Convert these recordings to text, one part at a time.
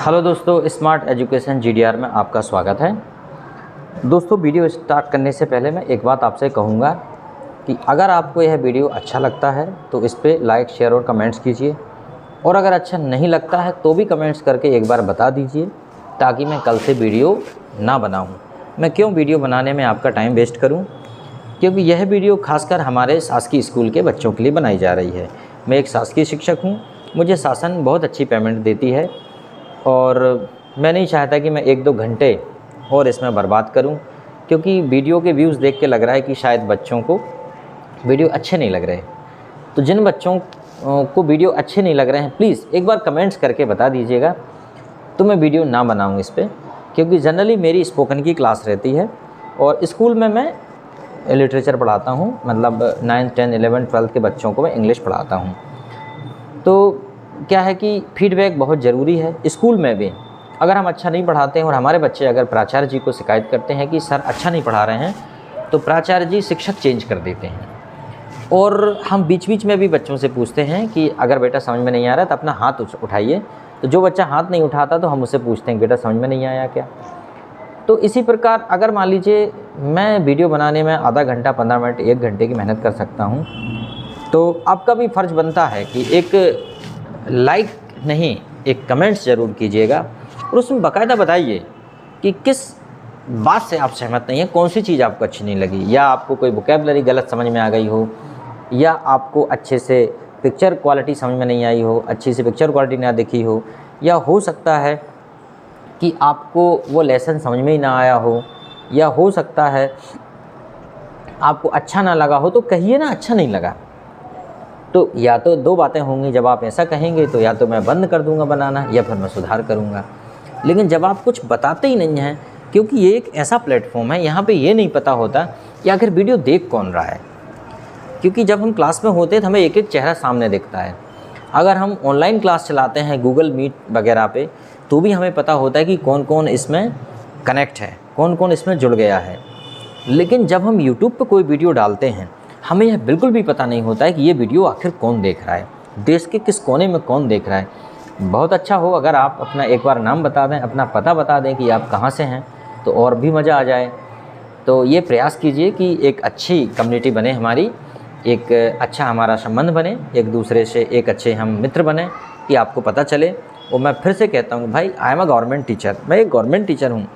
Hello दोस्तों, smart education GDR में आपका स्वागत है। दोस्तों, वीडियो स्टार्ट करने से पहले मैं एक बात आपसे कहूँगा कि अगर आपको यह वीडियो अच्छा लगता है तो इस पर लाइक, शेयर और कमेंट्स कीजिए, और अगर अच्छा नहीं लगता है तो भी कमेंट्स करके एक बार बता दीजिए, ताकि मैं कल से वीडियो ना बनाऊँ। मैं क्यों वीडियो बनाने में आपका टाइम वेस्ट करूँ, क्योंकि यह वीडियो खासकर हमारे शासकीय स्कूल के बच्चों के लिए बनाई जा रही है। मैं एक शासकीय शिक्षक हूँ, मुझे शासन बहुत अच्छी पेमेंट देती है और मैं नहीं चाहता कि मैं 1-2 घंटे और इसमें बर्बाद करूं, क्योंकि वीडियो के व्यूज़ देख के लग रहा है कि शायद बच्चों को वीडियो अच्छे नहीं लग रहे। तो जिन बच्चों को वीडियो अच्छे नहीं लग रहे हैं, प्लीज़ एक बार कमेंट्स करके बता दीजिएगा, तो मैं वीडियो ना बनाऊं इस पर। क्योंकि जनरली मेरी स्पोकन की क्लास रहती है और स्कूल में मैं लिटरेचर पढ़ाता हूँ, मतलब 9th, 10th, 11th, 12th के बच्चों को मैं इंग्लिश पढ़ाता हूँ। तो क्या है कि फीडबैक बहुत ज़रूरी है। स्कूल में भी अगर हम अच्छा नहीं पढ़ाते हैं और हमारे बच्चे अगर प्राचार्य जी को शिकायत करते हैं कि सर अच्छा नहीं पढ़ा रहे हैं, तो प्राचार्य जी शिक्षक चेंज कर देते हैं। और हम बीच बीच में भी बच्चों से पूछते हैं कि अगर बेटा समझ में नहीं आ रहा तो अपना हाथ उठाइए। तो जो बच्चा हाथ नहीं उठाता तो हम उससे पूछते हैं बेटा समझ में नहीं आया क्या। तो इसी प्रकार अगर मान लीजिए मैं वीडियो बनाने में आधा घंटा, 15 मिनट, 1 घंटे की मेहनत कर सकता हूँ, तो आपका भी फ़र्ज़ बनता है कि एक लाइक नहीं, एक कमेंट्स ज़रूर कीजिएगा और उसमें बाकायदा बताइए कि किस बात से आप सहमत नहीं हैं, कौन सी चीज़ आपको अच्छी नहीं लगी, या आपको कोई वोकैबुलरी गलत समझ में आ गई हो, या आपको अच्छे से पिक्चर क्वालिटी समझ में नहीं आई हो, अच्छी से पिक्चर क्वालिटी ना दिखी हो, या हो सकता है कि आपको वो लेसन समझ में ही ना आया हो, या हो सकता है आपको अच्छा ना लगा हो। तो कहिए ना अच्छा नहीं लगा। तो या तो 2 बातें होंगी, जब आप ऐसा कहेंगे तो या तो मैं बंद कर दूंगा बनाना या फिर मैं सुधार करूंगा। लेकिन जब आप कुछ बताते ही नहीं हैं, क्योंकि ये एक ऐसा प्लेटफॉर्म है, यहाँ पे ये नहीं पता होता कि आखिर वीडियो देख कौन रहा है। क्योंकि जब हम क्लास में होते हैं तो हमें एक एक चेहरा सामने दिखता है। अगर हम ऑनलाइन क्लास चलाते हैं गूगल मीट वगैरह पे, तो भी हमें पता होता है कि कौन कौन इसमें कनेक्ट है, कौन कौन इसमें जुड़ गया है। लेकिन जब हम यूट्यूब पर कोई वीडियो डालते हैं, हमें यह बिल्कुल भी पता नहीं होता है कि ये वीडियो आखिर कौन देख रहा है, देश के किस कोने में कौन देख रहा है। बहुत अच्छा हो अगर आप अपना एक बार नाम बता दें, अपना पता बता दें कि आप कहाँ से हैं, तो और भी मज़ा आ जाए। तो ये प्रयास कीजिए कि एक अच्छी कम्युनिटी बने हमारी, एक अच्छा हमारा संबंध बने, एक दूसरे से एक अच्छे हम मित्र बने, कि आपको पता चले। और मैं फिर से कहता हूँ भाई, I am a government teacher, मैं एक गवर्नमेंट टीचर हूँ,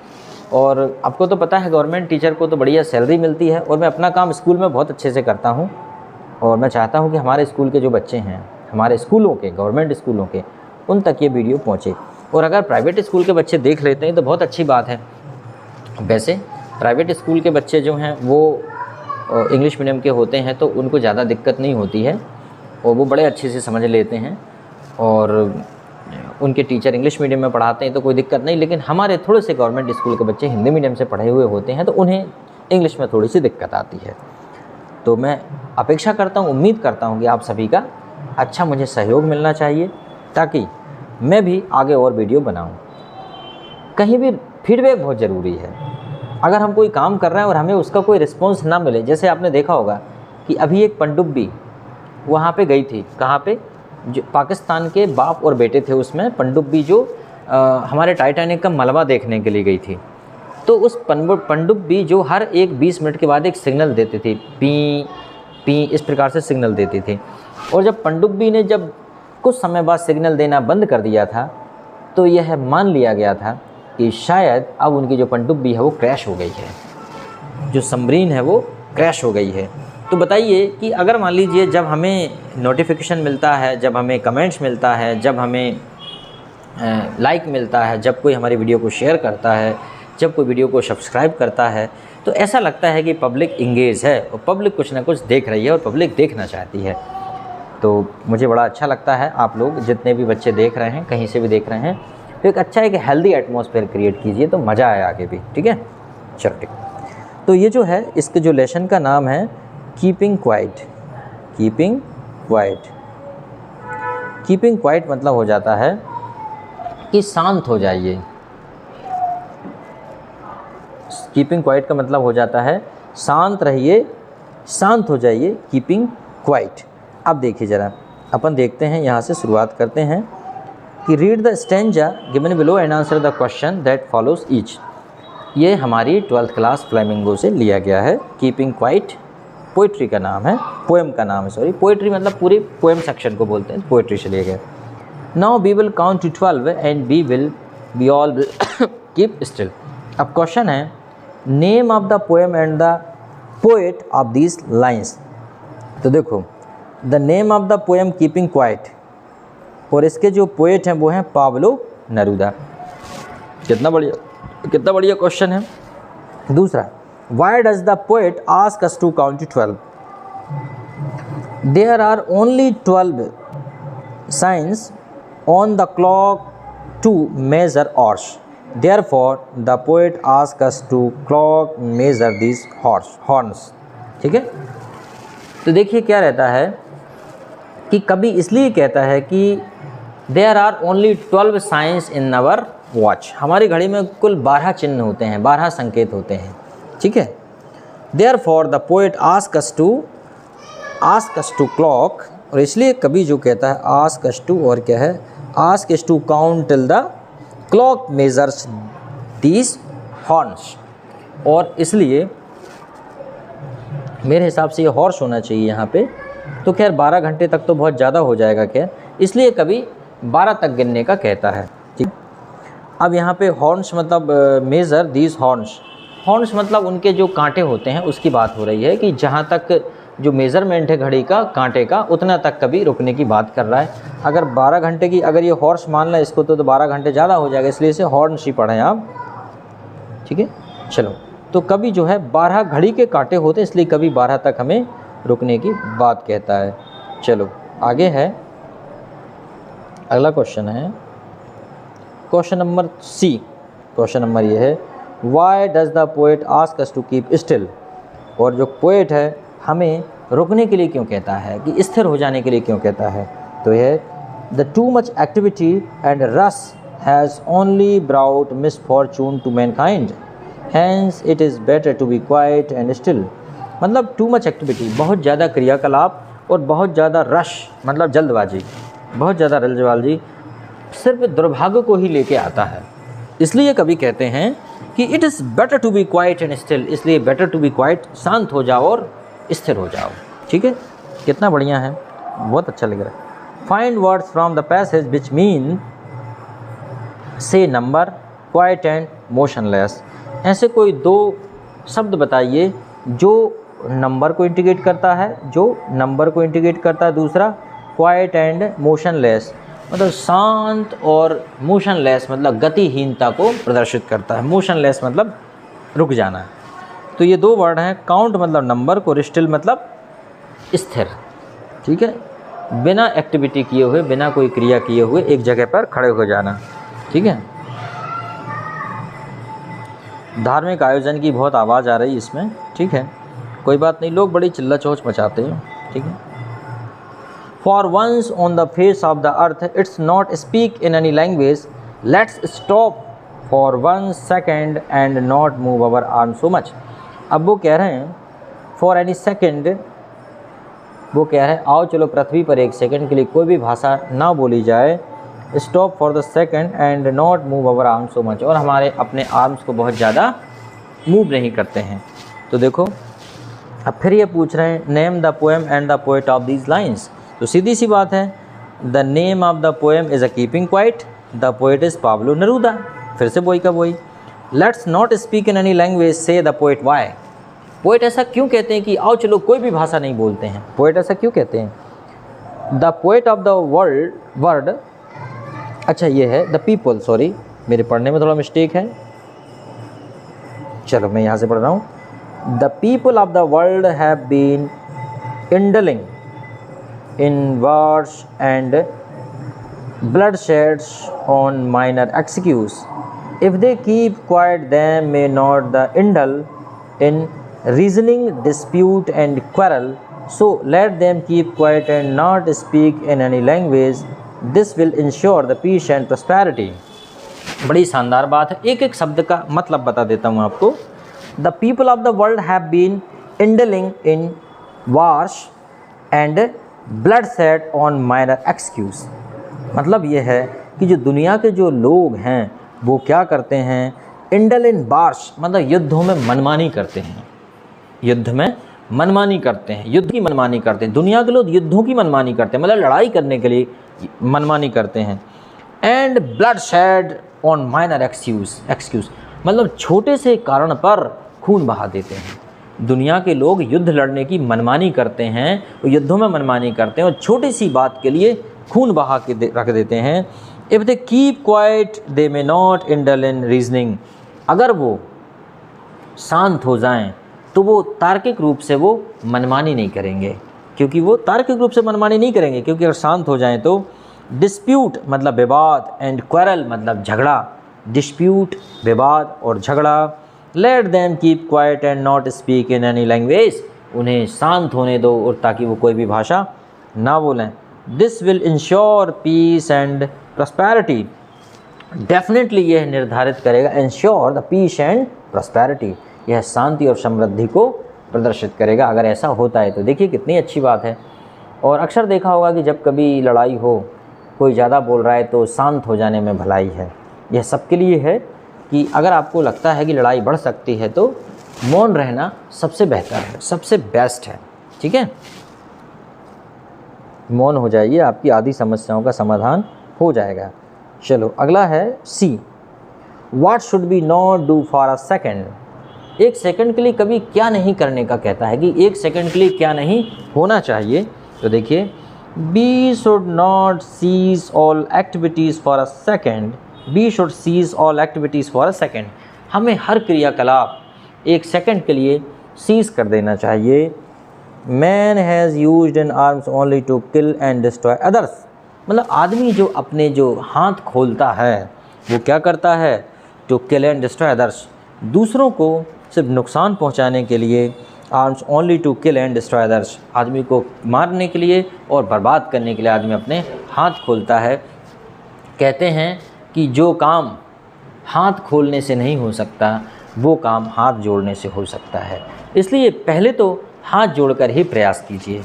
और आपको तो पता है गवर्नमेंट टीचर को तो बढ़िया सैलरी मिलती है, और मैं अपना काम स्कूल में बहुत अच्छे से करता हूँ। और मैं चाहता हूँ कि हमारे स्कूल के जो बच्चे हैं, हमारे स्कूलों के, गवर्नमेंट स्कूलों के, उन तक ये वीडियो पहुँचे। और अगर प्राइवेट स्कूल के बच्चे देख लेते हैं तो बहुत अच्छी बात है। वैसे प्राइवेट स्कूल के बच्चे जो हैं वो इंग्लिश मीडियम के होते हैं, तो उनको ज़्यादा दिक्कत नहीं होती है और वो बड़े अच्छे से समझ लेते हैं, और उनके टीचर इंग्लिश मीडियम में पढ़ाते हैं तो कोई दिक्कत नहीं। लेकिन हमारे थोड़े से गवर्नमेंट स्कूल के बच्चे हिंदी मीडियम से पढ़े हुए होते हैं, तो उन्हें इंग्लिश में थोड़ी सी दिक्कत आती है। तो मैं अपेक्षा करता हूँ, उम्मीद करता हूँ कि आप सभी का अच्छा मुझे सहयोग मिलना चाहिए, ताकि मैं भी आगे और वीडियो बनाऊँ। कहीं भी फीडबैक बहुत ज़रूरी है। अगर हम कोई काम कर रहे हैं और हमें उसका कोई रिस्पॉन्स ना मिले, जैसे आपने देखा होगा कि अभी एक पनडुब्बी वहाँ पे गई थी, कहाँ पे, जो पाकिस्तान के बाप और बेटे थे उसमें, पनडुब्बी जो हमारे टाइटैनिक का मलबा देखने के लिए गई थी। तो उस पनडुब्बी जो हर एक 20 मिनट के बाद एक सिग्नल देती थी, पी पी, इस प्रकार से सिग्नल देती थी। और जब पनडुब्बी ने जब कुछ समय बाद सिग्नल देना बंद कर दिया था, तो यह मान लिया गया था कि शायद अब उनकी जो पनडुब्बी है वो क्रैश हो गई है, जो सबमरीन है वो क्रैश हो गई है। तो बताइए कि अगर मान लीजिए जब हमें नोटिफिकेशन मिलता है, जब हमें कमेंट्स मिलता है, जब हमें लाइक मिलता है, जब कोई हमारी वीडियो को शेयर करता है, जब कोई वीडियो को सब्सक्राइब करता है, तो ऐसा लगता है कि पब्लिक इंगेज है और पब्लिक कुछ ना कुछ देख रही है और पब्लिक देखना चाहती है। तो मुझे बड़ा अच्छा लगता है। आप लोग जितने भी बच्चे देख रहे हैं, कहीं से भी देख रहे हैं, तो एक अच्छा, एक हेल्दी एटमॉस्फेयर क्रिएट कीजिए, तो मज़ा आए आगे भी। ठीक है, चलो ठीक। तो ये जो है, इसके जो लेसन का नाम है keeping quite. Keeping quiet, keeping quiet मतलब हो जाता है कि शांत हो जाइए। कीपिंग क्वाइट का मतलब हो जाता है शांत रहिए, शांत हो जाइए, कीपिंग क्वाइट। अब देखिए ज़रा, अपन देखते हैं, यहाँ से शुरुआत करते हैं। कि read the stanza given below and answer the question that follows each. ये हमारी 12th क्लास फ्लेमिंगो से लिया गया है। कीपिंग क्वाइट पोइट्री का नाम है, पोएम का नाम है, सॉरी पोइट्री मतलब पूरी पोएम सेक्शन को बोलते हैं, पोइट्री से लिया गया। Now we will count to 12 and we all keep still. अब क्वेश्चन है name of the poem and the poet of these lines. तो देखो the name of the poem keeping quiet, और इसके जो पोएट हैं वो हैं पाब्लो नेरूदा। कितना बढ़िया क्वेश्चन है। दूसरा, why does the poet ask us to count to 12? There are only 12 signs on the clock to measure hours. Therefore, the poet asks us to clock measure these horns. ठीक है, तो देखिए क्या रहता है कि कभी इसलिए कहता है कि there are only 12 signs in our watch। हमारी घड़ी में कुल 12 चिन्ह होते हैं, 12 संकेत होते हैं। ठीक है, Therefore, the poet asks us to clock, और इसलिए कभी जो कहता है ask us to, और क्या है ask us to count till the clock measures these horns। और इसलिए मेरे हिसाब से ये हॉर्स होना चाहिए यहाँ पे। तो खैर 12 घंटे तक तो बहुत ज़्यादा हो जाएगा क्या, इसलिए कभी 12 तक गिनने का कहता है। ठीक, अब यहाँ पे हॉर्न्स मतलब मेज़र दीज हॉर्न्स मतलब उनके जो कांटे होते हैं उसकी बात हो रही है कि जहाँ तक जो मेज़रमेंट है घड़ी का कांटे का उतना तक कभी रुकने की बात कर रहा है। अगर 12 घंटे की अगर ये हॉर्स मान लें इसको तो 12 घंटे ज़्यादा हो जाएगा, इसलिए इसे हॉर्न्स ही पढ़ें आप। ठीक है, चलो, तो कभी जो है 12 घड़ी के कांटे होते हैं, इसलिए कभी 12 तक हमें रुकने की बात कहता है। चलो आगे है, अगला क्वेश्चन है question number C. Question number ये है why does the poet ask us to keep still. और जो पोएट है हमें रुकने के लिए क्यों कहता है, कि स्थिर हो जाने के लिए क्यों कहता है। तो यह the too much activity and rush has only brought misfortune to mankind, hence it is better to be quiet and still. मतलब टू मच एक्टिविटी, बहुत ज़्यादा क्रियाकलाप, और बहुत ज़्यादा रश मतलब जल्दबाजी, बहुत ज़्यादा जल्दबाजी सिर्फ दुर्भाग्य को ही लेके आता है। इसलिए कभी कहते हैं कि it is better to be quiet and still, इसलिए बेटर टू बी क्वाइट, शांत हो जाओ और स्थिर हो जाओ। ठीक है, कितना बढ़िया है, बहुत अच्छा लग रहा है। Find words from the passage which mean से नंबर, क्वाइट एंड मोशनलेस। ऐसे कोई 2 शब्द बताइए जो नंबर को इंडिकेट करता है, दूसरा क्वाइट एंड मोशनलेस मतलब शांत, और मोशनलेस मतलब गतिहीनता को प्रदर्शित करता है। मोशनलेस मतलब रुक जाना। तो ये 2 वर्ड हैं, काउंट मतलब नंबर को, स्टिल मतलब स्थिर। ठीक है, बिना एक्टिविटी किए हुए, बिना कोई क्रिया किए हुए एक जगह पर खड़े हो जाना। ठीक है, धार्मिक आयोजन की बहुत आवाज़ आ रही है इसमें। ठीक है, कोई बात नहीं, लोग बड़ी चिल्ला चोच मचाते हैं। ठीक है, For once on the face of the earth, it's not speak in any language. Let's stop for 1 second and not move our arm so much. अब वो कह रहे हैं for any second, वो कह रहे हैं आओ चलो पृथ्वी पर 1 सेकंड के लिए कोई भी भाषा ना बोली जाए। Stop for the second and not move our arm so much, और हमारे अपने आर्म्स को बहुत ज़्यादा मूव नहीं करते हैं। तो देखो अब फिर ये पूछ रहे हैं name the poem and the poet of these lines. तो सीधी सी बात है, the name of the poem is a keeping quiet, the poet is Pablo Neruda. फिर से वही का वही। Let's not speak in any language से द पोएट वाई। पोएट ऐसा क्यों कहते हैं कि आओ चलो कोई भी भाषा नहीं बोलते हैं, पोएट ऐसा क्यों कहते हैं। The poet of the word, अच्छा ये है द पीपल, सॉरी मेरे पढ़ने में थोड़ा मिस्टेक है, चलो मैं यहाँ से पढ़ रहा हूँ। The people of the world have been indulging in wars and bloodsheds on minor excuse. If they keep quiet, then may not the indulge in reasoning, dispute and quarrel. So let them keep quiet and not speak in any language. This will ensure the peace and prosperity. बड़ी शानदार बात है, एक एक शब्द का मतलब बता देता हूँ आपको। The people of the world have been indulging in wars and blood set on minor excuse. मतलब ये है कि जो दुनिया के जो लोग हैं वो क्या करते हैं, इंडल इन बार्श मतलब युद्धों में मनमानी करते हैं, युद्ध में मनमानी करते हैं, युद्ध की मनमानी करते हैं। दुनिया के लोग युद्धों की मनमानी करते हैं, मतलब लड़ाई करने के लिए मनमानी करते हैं। And blood shed on minor excuse मतलब छोटे से कारण पर खून बहा देते हैं। दुनिया के लोग युद्ध लड़ने की मनमानी करते हैं, वो युद्धों में मनमानी करते हैं और छोटी सी बात के लिए खून बहा के रख देते हैं। If they keep quiet they may not indulge in reasoning, अगर वो शांत हो जाएं तो वो तार्किक रूप से वो मनमानी नहीं करेंगे, क्योंकि वो तार्किक रूप से मनमानी नहीं करेंगे, क्योंकि अगर शांत हो जाएं तो डिस्प्यूट मतलब विवाद एंड क्वेरल मतलब झगड़ा, डिस्प्यूट विवाद और झगड़ा। Let them keep quiet and not speak in any language, उन्हें शांत होने दो और ताकि वो कोई भी भाषा ना बोलें। This will ensure peace and prosperity, definitely यह निर्धारित करेगा, ensure the peace and prosperity, यह शांति और समृद्धि को प्रदर्शित करेगा अगर ऐसा होता है तो। देखिए कितनी अच्छी बात है। और अक्सर देखा होगा कि जब कभी लड़ाई हो, कोई ज़्यादा बोल रहा है तो शांत हो जाने में भलाई है। यह सबके लिए है कि अगर आपको लगता है कि लड़ाई बढ़ सकती है तो मौन रहना सबसे बेहतर है, सबसे बेस्ट है। ठीक है, मौन हो जाइए, आपकी आधी समस्याओं का समाधान हो जाएगा। चलो अगला है C, what should be not do for a second, एक सेकंड के लिए कभी क्या नहीं करने का कहता है कि एक सेकंड के लिए क्या नहीं होना चाहिए। तो देखिए, we should not cease all activities for a second, we should cease all activities for a second, हमें हर क्रियाकलाप एक सेकंड के लिए सीज कर देना चाहिए। Man has used an arms only to kill and destroy others, मतलब आदमी जो अपने जो हाथ खोलता है वो क्या करता है, to kill and destroy others, दूसरों को सिर्फ नुकसान पहुंचाने के लिए। Arms only to kill and destroy others, आदमी को मारने के लिए और बर्बाद करने के लिए आदमी अपने हाथ खोलता है। कहते हैं कि जो काम हाथ खोलने से नहीं हो सकता वो काम हाथ जोड़ने से हो सकता है, इसलिए पहले तो हाथ जोड़कर ही प्रयास कीजिए।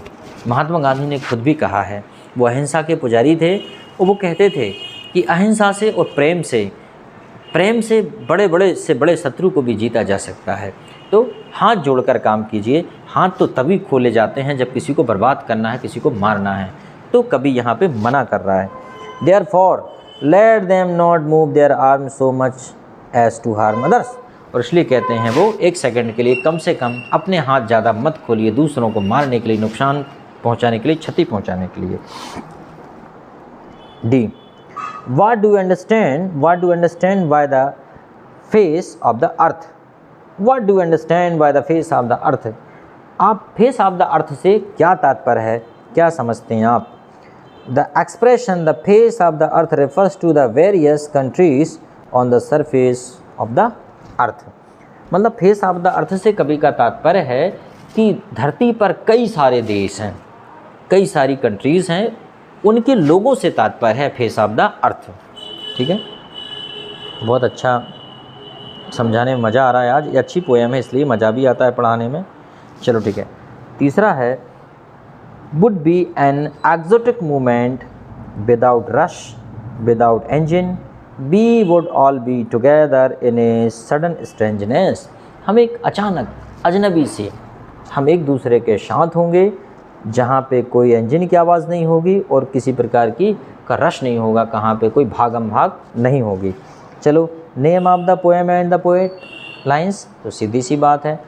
महात्मा गांधी ने खुद भी कहा है, वो अहिंसा के पुजारी थे और वो कहते थे कि अहिंसा से और प्रेम से बड़े शत्रु को भी जीता जा सकता है। तो हाथ जोड़कर काम कीजिए। हाथ तो तभी खोले जाते हैं जब किसी को बर्बाद करना है, किसी को मारना है, तो कभी यहाँ पे मना कर रहा है। Therefore let them not move their arm so much as to harm others, और इसलिए कहते हैं वो एक सेकंड के लिए कम से कम अपने हाथ ज़्यादा मत खोलिए दूसरों को मारने के लिए, नुकसान पहुँचाने के लिए, क्षति पहुँचाने के लिए। D, What do you understand by the face of the earth? What do you understand by the face of the earth? आप face of the earth से क्या तात्पर्य है, क्या समझते हैं आप? The expression the face of the earth refers to the various countries on the surface of the earth. मतलब face of the earth से कभी का तात्पर्य है कि धरती पर कई सारे देश हैं, कई सारी कंट्रीज़ हैं, उनके लोगों से तात्पर्य है फेस ऑफ द अर्थ। ठीक है, बहुत अच्छा समझाने में मज़ा आ रहा है आज, ये अच्छी पोएम है इसलिए मज़ा भी आता है पढ़ाने में। चलो ठीक है, तीसरा है, would be an exotic movement without rush without engine, we would all be together in a sudden strangeness, हम एक अचानक अजनबी से हम एक दूसरे के साथ होंगे जहाँ पे कोई इंजन की आवाज़ नहीं होगी और किसी प्रकार की का रश नहीं होगा, कहाँ पे कोई भागम भाग नहीं होगी। चलो, name of the poem and the poet lines, तो सीधी सी बात है,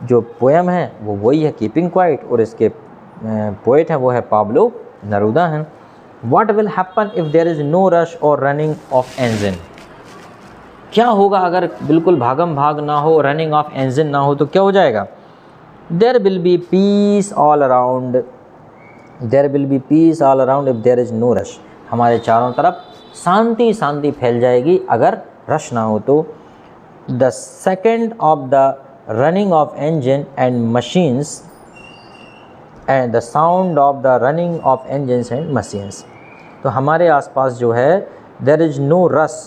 जो पोएम है वो वही है कीपिंग क्वाइट और इसके पोएट हैं वो है पाब्लो नेरुदा हैं। What will happen if there is no rush और रनिंग ऑफ इंजन, क्या होगा अगर बिल्कुल भागम भाग ना हो, रनिंग ऑफ इंजन ना हो, तो क्या हो जाएगा? There will be peace all around. There will be peace all around if there is no rush. हमारे चारों तरफ शांति शांति फैल जाएगी अगर रश ना हो तो। The second of the running of engine and machines and the sound of the running of engines and machines. तो हमारे आसपास जो है there is no rush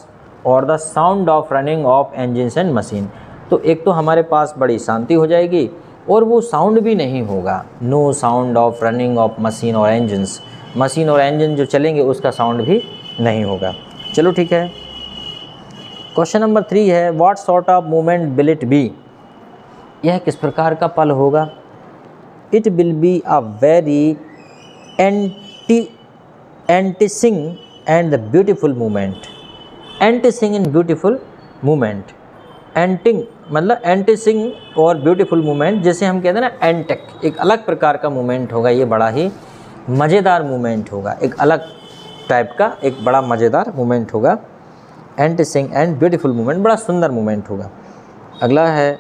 और the sound of running of engines and machine, तो एक तो हमारे पास बड़ी शांति हो जाएगी और वो साउंड भी नहीं होगा, no sound of running of machine और इंजन्स, मशीन और इंजन जो चलेंगे उसका साउंड भी नहीं होगा। चलो ठीक है। क्वेश्चन नंबर 3 है, what sort of movement will it be? यह किस प्रकार का पल होगा? It will be a very enticing and beautiful movement. Enticing and beautiful movement. एंटिंग मतलब एंटिसिंग और ब्यूटीफुल मूवमेंट, जैसे हम कहते हैं ना एंटेक, एक अलग प्रकार का मूवमेंट होगा। ये बड़ा ही मज़ेदार मूवमेंट होगा, एक अलग टाइप का एक बड़ा मज़ेदार मूवमेंट होगा। एंटिसिंग एंड ब्यूटीफुल मूवमेंट, बड़ा सुंदर मूवमेंट होगा। अगला है,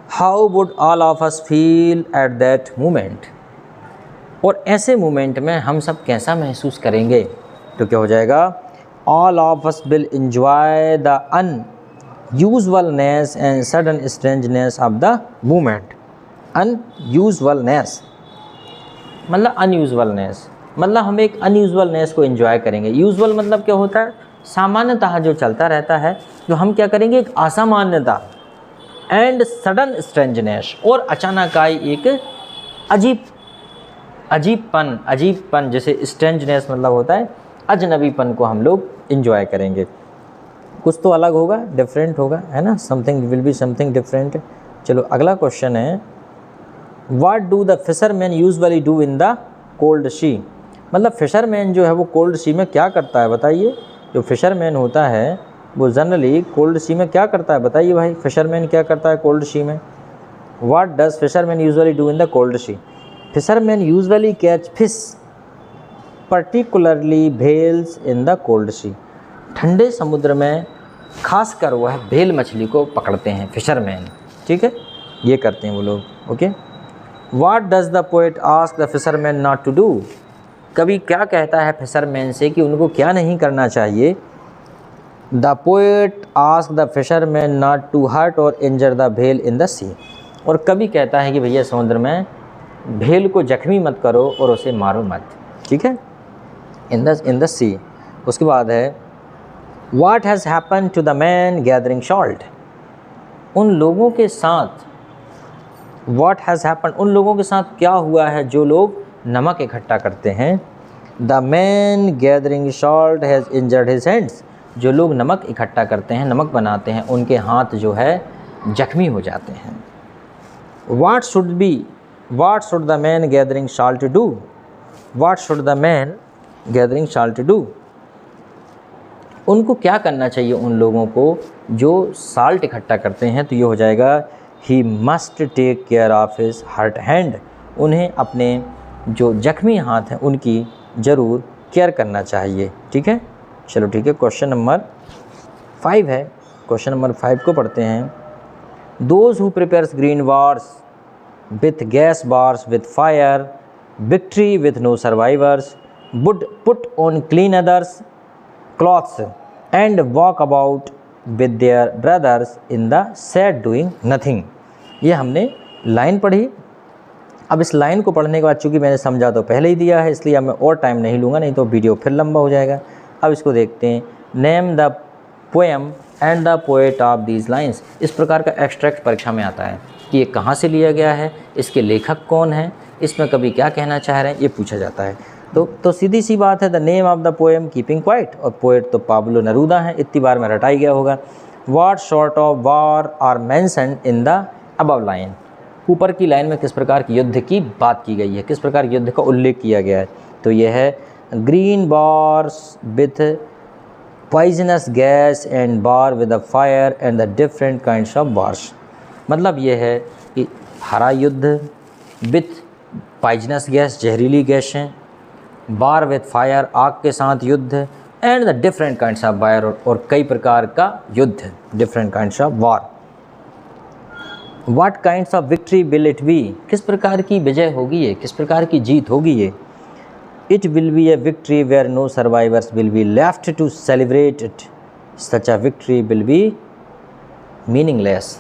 how would all of us feel at that moment? और ऐसे मोमेंट में हम सब कैसा महसूस करेंगे? तो क्या हो जाएगा, all of us will enjoy the unusualness and sudden strangeness of the moment. Unusualness मतलब अनयूजुअलनेस, मतलब हम एक अनयूजुअलनेस को एंजॉय करेंगे। यूजुअल मतलब क्या होता है, सामान्यतः जो चलता रहता है, जो हम क्या करेंगे एक असामान्यता। एंड सडन स्ट्रेंजनेस, और अचानक आई एक अजीबपन, जैसे स्ट्रेंजनेस मतलब होता है अजनबीपन को हम लोग इंजॉय करेंगे। कुछ तो अलग होगा, डिफरेंट होगा, है ना, something will be something different. चलो अगला क्वेश्चन है, what do the fishermen usually do in the cold sea? मतलब फिशरमैन जो है वो कोल्ड सी में क्या करता है बताइए। जो फिशरमैन होता है वो जनरली कोल्ड सी में क्या करता है बताइए भाई, फिशरमैन क्या करता है कोल्ड सी में? What does fishermen usually do in the cold sea? Fishermen usually catch fish particularly whales in the cold sea. ठंडे समुद्र में खासकर वह भेल मछली को पकड़ते हैं फिशरमैन, ठीक है, ये करते हैं वो लोग, okay. What does the poet ask the fisherman not to do? कभी क्या कहता है फिशरमैन से कि उनको क्या नहीं करना चाहिए? The poet ask the fisherman not to hurt और इंजर द भेल इन द सी। और कभी कहता है कि भैया समुद्र में भेल को जख्मी मत करो और उसे मारो मत, ठीक है, इन द सी। उसके बाद है, what has happen to the man gathering salt? उन लोगों के साथ, व्हाट हैज़ हैपन, उन लोगों के साथ क्या हुआ है जो लोग नमक इकट्ठा करते हैं? The man gathering salt has injured his hands. जो लोग नमक इकट्ठा करते हैं, नमक बनाते हैं, उनके हाथ जो है जख्मी हो जाते हैं। What should the man gathering salt do? What should the man gathering salt do? उनको क्या करना चाहिए उन लोगों को जो साल्ट इकट्ठा करते हैं? तो ये हो जाएगा, he must take care of his hurt hand. उन्हें अपने जो जख्मी हाथ हैं उनकी ज़रूर केयर करना चाहिए, ठीक है। चलो ठीक है, क्वेश्चन नंबर 5 है। क्वेश्चन नंबर 5 को पढ़ते हैं। Those who prepares green bars with gas bars with fire, victory with no survivors, would put on clean others clothes and walk about with their brothers in the sad doing nothing. ये हमने line पढ़ी। अब इस line को पढ़ने के बाद, चूँकि मैंने समझा तो पहले ही दिया है, इसलिए अब मैं और टाइम नहीं लूँगा, नहीं तो वीडियो फिर लंबा हो जाएगा। अब इसको देखते हैं। Name the poem and the poet of these lines. इस प्रकार का एक्सट्रैक्ट परीक्षा में आता है कि ये कहाँ से लिया गया है, इसके लेखक कौन हैं, इसमें कभी क्या कहना चाह रहे हैं, ये पूछा जाता है। तो सीधी सी बात है, the name of the poem keeping quiet, और पोएट तो पाब्लो नेरूदा है, इतनी बार में रटाई गया होगा। What sort of war are mentioned in the above line? ऊपर की लाइन में किस प्रकार की युद्ध की बात की गई है, किस प्रकार युद्ध का उल्लेख किया गया है? तो यह है green bars with poisonous gas and bar with a fire and the different kinds of bars. मतलब यह है कि हरा युद्ध विथ पॉइजनस गैस, जहरीली गैस हैं, बार विथ फायर, आग के साथ युद्ध, and the different kinds of वार, और कई प्रकार का युद्ध, different kinds of war. What kinds of victory will it B? किस प्रकार की विजय होगी ये, किस प्रकार की जीत होगी ये? It will be a victory where no survivors will be left to celebrate it, such a victory will be meaningless.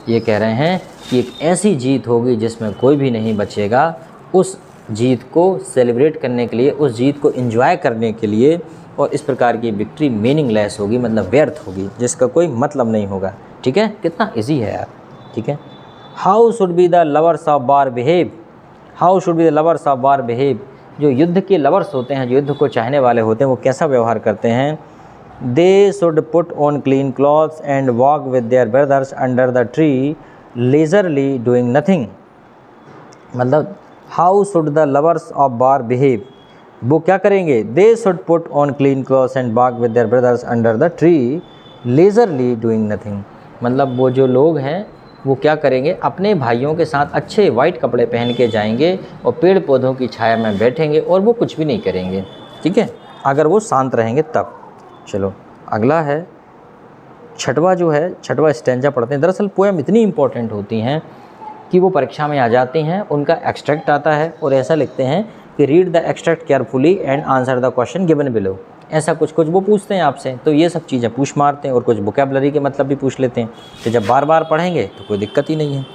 ये कह रहे हैं कि एक ऐसी जीत होगी जिसमें कोई भी नहीं बचेगा उस जीत को सेलिब्रेट करने के लिए, उस जीत को एंजॉय करने के लिए, और इस प्रकार की विक्ट्री मीनिंगलेस होगी, मतलब व्यर्थ होगी, जिसका कोई मतलब नहीं होगा, ठीक है। कितना इजी है यार, ठीक है। How should be the lovers of war behave? How should be the lovers of war behave? जो युद्ध के लवर्स होते हैं, जो युद्ध को चाहने वाले होते हैं, वो कैसा व्यवहार करते हैं? They should put on clean clothes and walk with their brothers under the tree leisurely doing nothing. मतलब how should the lovers of war behave, वो क्या करेंगे, they should put on clean clothes and walk with their brothers under the tree leisurely doing nothing. मतलब वो जो लोग हैं वो क्या करेंगे, अपने भाइयों के साथ अच्छे वाइट कपड़े पहन के जाएंगे और पेड़ पौधों की छाया में बैठेंगे और वो कुछ भी नहीं करेंगे, ठीक है, अगर वो शांत रहेंगे तब। चलो अगला है छठवा, जो है छठवा स्टैंजा पढ़ते हैं। दरअसल पोएम इतनी इंपॉर्टेंट होती हैं कि वो परीक्षा में आ जाती हैं, उनका एक्सट्रैक्ट आता है और ऐसा लिखते हैं कि read the extract carefully and answer the question given below. ऐसा कुछ कुछ वो पूछते हैं आपसे, तो ये सब चीज़ें पूछ मारते हैं और कुछ वोकैबुलरी के मतलब भी पूछ लेते हैं। तो जब बार बार पढ़ेंगे तो कोई दिक्कत ही नहीं है।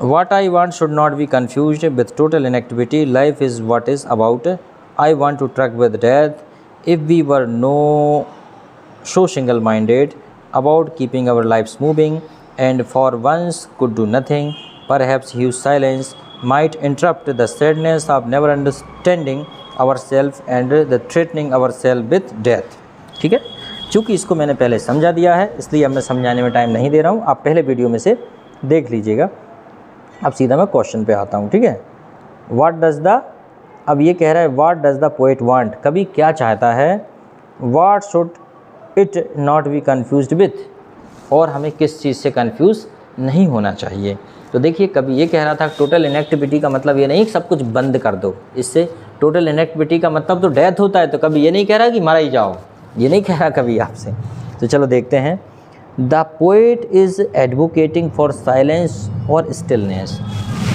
What I want should not be confused with total inactivity. Life is what is about. I want to truck with death. If we were so single-minded about keeping our lives moving, and for once could do nothing, perhaps huge silence might interrupt the sadness of never understanding ourselves and the threatening ourselves with death। ठीक है, चूँकि इसको मैंने पहले समझा दिया है इसलिए अब मैं समझाने में टाइम नहीं दे रहा हूँ, आप पहले वीडियो में से देख लीजिएगा। अब सीधा मैं क्वेश्चन पे आता हूँ, ठीक है। व्हाट डज़ द, अब ये कह रहा है what does the poet want, कवि क्या चाहता है, what should it not be confused with, और हमें किस चीज़ से कन्फ्यूज़ नहीं होना चाहिए। तो देखिए कवि ये कह रहा था टोटल इनएक्टिविटी का मतलब ये नहीं कि सब कुछ बंद कर दो, इससे टोटल इनएक्टिविटी का मतलब तो डेथ होता है। तो कभी ये नहीं कह रहा कि मारा ही जाओ, ये नहीं कह रहा कभी आपसे। तो चलो देखते हैं। The poet is advocating for silence और स्टिलनेस,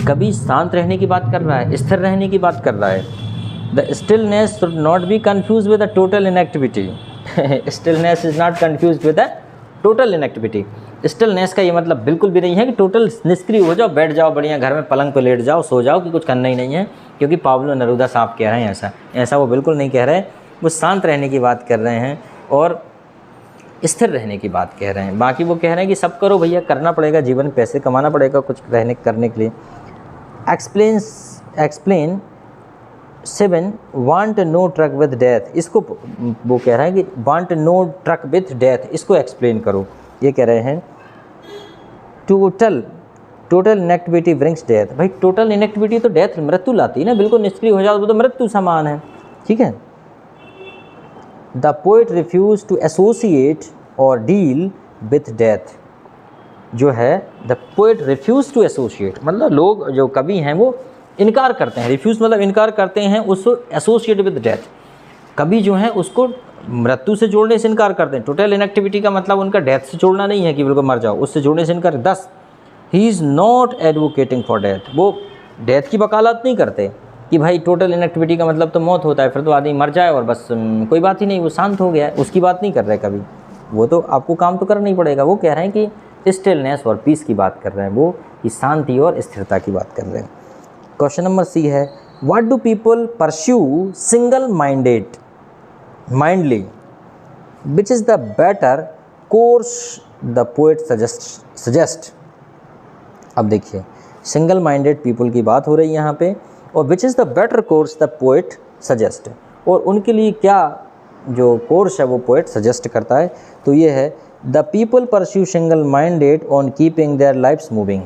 कभी शांत रहने की बात कर रहा है, स्थिर रहने की बात कर रहा है। The stillness should not be confuse with the total inactivity. Stillness is not confuse with the total inactivity. Stillness का ये मतलब बिल्कुल भी नहीं है कि टोटल निष्क्रिय हो जाओ, बैठ जाओ बढ़िया घर में पलंग पर लेट जाओ, सो जाओ कि कुछ करना ही नहीं है, क्योंकि पाब्लो नेरूदा साहब कह रहे हैं ऐसा वो बिल्कुल नहीं कह रहे। वो शांत रहने की बात कर रहे हैं और स्थिर रहने की बात कह रहे हैं। बाकी वो कह रहे हैं कि सब करो भैया, करना पड़ेगा, जीवन पैसे कमाना पड़ेगा कुछ करने के लिए। Explain 7 want no truck with death, इसको वो कह रहा है कि want no truck with death, इसको एक्सप्लेन करो। ये कह रहे हैं टोटल इनएक्टिविटी ब्रिंग्स डेथ। भाई टोटल इनएक्टिविटी तो डेथ, मृत्यु लाती है ना, बिल्कुल निष्क्रिय हो जाओ तो मृत्यु समान है, ठीक है। The poet refuse to associate और डील विथ डेथ, जो है the poet refuse to associate, मतलब लोग जो कवि हैं वो इनकार करते हैं, रिफ्यूज़ मतलब इनकार करते हैं उसको एसोसिएट विद डेथ। कवि जो है उसको मृत्यु से जोड़ने से इनकार करते हैं। टोटल इनएक्टिविटी का मतलब उनका डेथ से जोड़ना नहीं है कि बिल्कुल मर जाओ, उससे जोड़ने से इनकार। 10 he is not advocating for death, वो डेथ की वकालत नहीं करते कि भाई टोटल इनएक्टिविटी का मतलब तो मौत होता है, फिर तो आदमी मर जाए और बस कोई बात ही नहीं, वो शांत हो गया है, उसकी बात नहीं कर रहे कभी। वो तो आपको काम तो करना ही पड़ेगा। वो कह रहे हैं कि स्टिलनेस और पीस की बात कर रहे हैं, वो कि शांति और स्थिरता की बात कर रहे हैं। क्वेश्चन नंबर सी है what do people pursue single माइंडली which is the better course the poet suggest. अब देखिए सिंगल माइंडेड पीपल की बात हो रही है यहाँ पे, और which is the better course the poet suggest, और उनके लिए क्या जो कोर्स है वो पोएट सजेस्ट करता है। तो ये है the people pursue single minded on keeping their lives moving,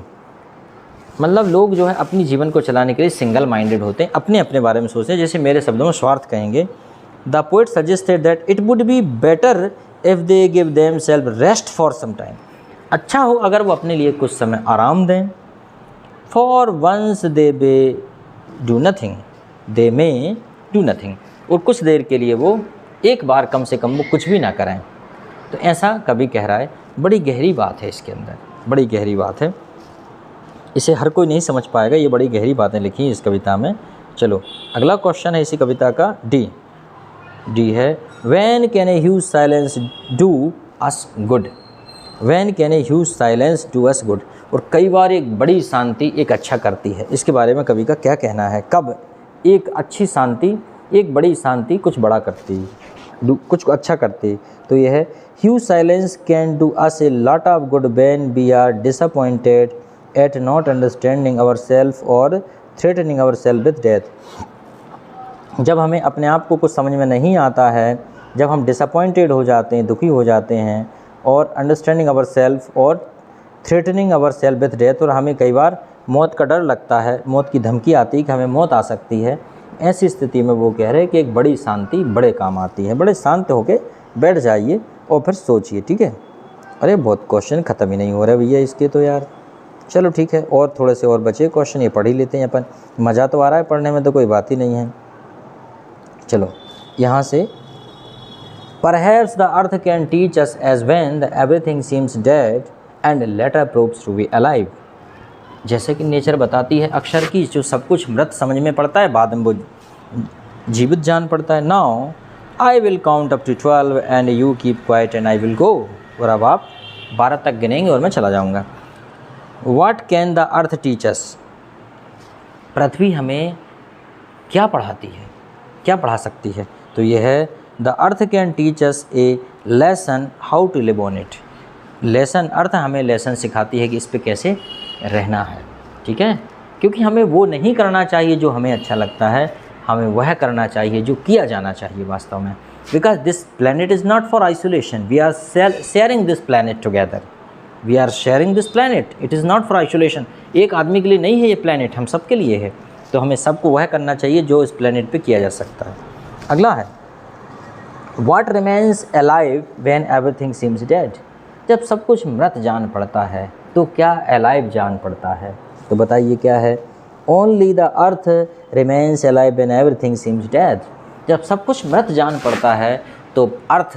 मतलब लोग जो है अपनी जीवन को चलाने के लिए सिंगल माइंडेड होते हैं, अपने अपने बारे में सोचते हैं, जैसे मेरे शब्दों में स्वार्थ कहेंगे। The poet suggested that it would be better if they give them self rest for some time, अच्छा हो अगर वो अपने लिए कुछ समय आराम दें। For once they may do nothing, और कुछ देर के लिए वो एक बार कम से कम वो कुछ भी ना करें। तो ऐसा कभी कह रहा है, बड़ी गहरी बात है इसके अंदर, बड़ी गहरी बात है, इसे हर कोई नहीं समझ पाएगा, ये बड़ी गहरी बातें लिखी हैं इस कविता में। चलो अगला क्वेश्चन है इसी कविता का डी है when can a huge silence do us good, when can a huge silence do us good, और कई बार एक बड़ी शांति एक अच्छा करती है। इसके बारे में कवि का क्या कहना है, कब एक अच्छी शांति, एक बड़ी शांति कुछ बड़ा करती, कुछ अच्छा करती। तो यह है huge silence can do us a lot of good when we are disappointed at not understanding ourselves or threatening ourselves with death। जब हमें अपने आप को कुछ समझ में नहीं आता है जब हम डिसअपॉइंटेड हो जाते हैं, दुखी हो जाते हैं, और अंडरस्टैंडिंग अवर सेल्फ और threatening our self with death, और हमें कई बार मौत का डर लगता है, मौत की धमकी आती है कि हमें मौत आ सकती है, ऐसी स्थिति में वो कह रहे हैं कि एक बड़ी शांति बड़े काम आती है। बड़े शांत होके बैठ जाइए और फिर सोचिए, ठीक है। अरे बहुत क्वेश्चन ख़त्म ही नहीं हो रहे भैया इसके तो यार। चलो ठीक है, और थोड़े से और बचे क्वेश्चन, ये पढ़ ही लेते हैं अपन। मज़ा तो आ रहा है पढ़ने में, तो कोई बात ही नहीं है। चलो यहाँ से, perhaps the earth can teach us as when the everything seems dead and later proves to be alive. जैसे कि नेचर बताती है अक्षर की, जो सब कुछ मृत समझ में पड़ता है, बाद में वो जीवित जान पड़ता है। Now I will count up to 12 and you keep quiet and I will go. और अब आप 12 तक गिनेंगे और मैं चला जाऊँगा। What can the earth teach us? पृथ्वी हमें क्या पढ़ाती है, क्या पढ़ा सकती है? तो ये है, the earth can teach us a lesson how to live on it. Lesson, earth हमें लेसन सिखाती है कि इस पे कैसे रहना है, ठीक है। क्योंकि हमें वो नहीं करना चाहिए जो हमें अच्छा लगता है, हमें वह करना चाहिए जो किया जाना चाहिए वास्तव में। Because this planet is not for isolation, we are sharing this planet together, we are sharing this planet, it is not for isolation. एक आदमी के लिए नहीं है ये प्लैनेट, हम सब के लिए है। तो हमें सबको वह करना चाहिए जो इस प्लैनेट पे किया जा सकता है। अगला है, what remains alive when everything seems dead. जब सब कुछ मृत जान पड़ता है तो क्या अलाइव जान पड़ता है? तो बताइए क्या है? Only the earth remains alive when everything seems dead. जब सब कुछ मृत जान पड़ता है तो अर्थ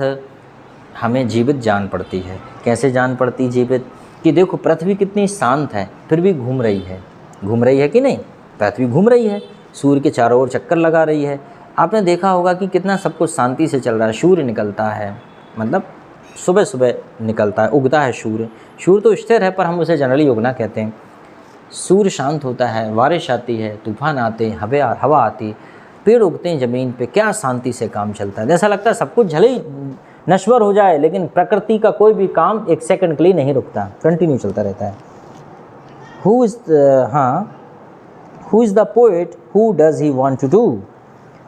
हमें जीवित जान पड़ती है। कैसे जान पड़ती जीवित? कि देखो पृथ्वी कितनी शांत है, फिर भी घूम रही है। घूम रही है कि नहीं? पृथ्वी घूम रही है, सूर्य के चारों ओर चक्कर लगा रही है। आपने देखा होगा कि कितना सब कुछ शांति से चल रहा है। सूर्य निकलता है, मतलब सुबह सुबह निकलता है, उगता है सूर्य। सूर्य तो स्थिर है पर हम उसे जनरली उगना कहते हैं। सूर्य शांत होता है, बारिश आती है, तूफान आते हैं, हवा आती, पेड़ उगते हैं ज़मीन पे, क्या शांति से काम चलता है। ऐसा लगता है सब कुछ भले ही नश्वर हो जाए, लेकिन प्रकृति का कोई भी काम एक सेकंड के लिए नहीं रुकता, कंटिन्यू चलता रहता है। Who is the poet, who does he want to do?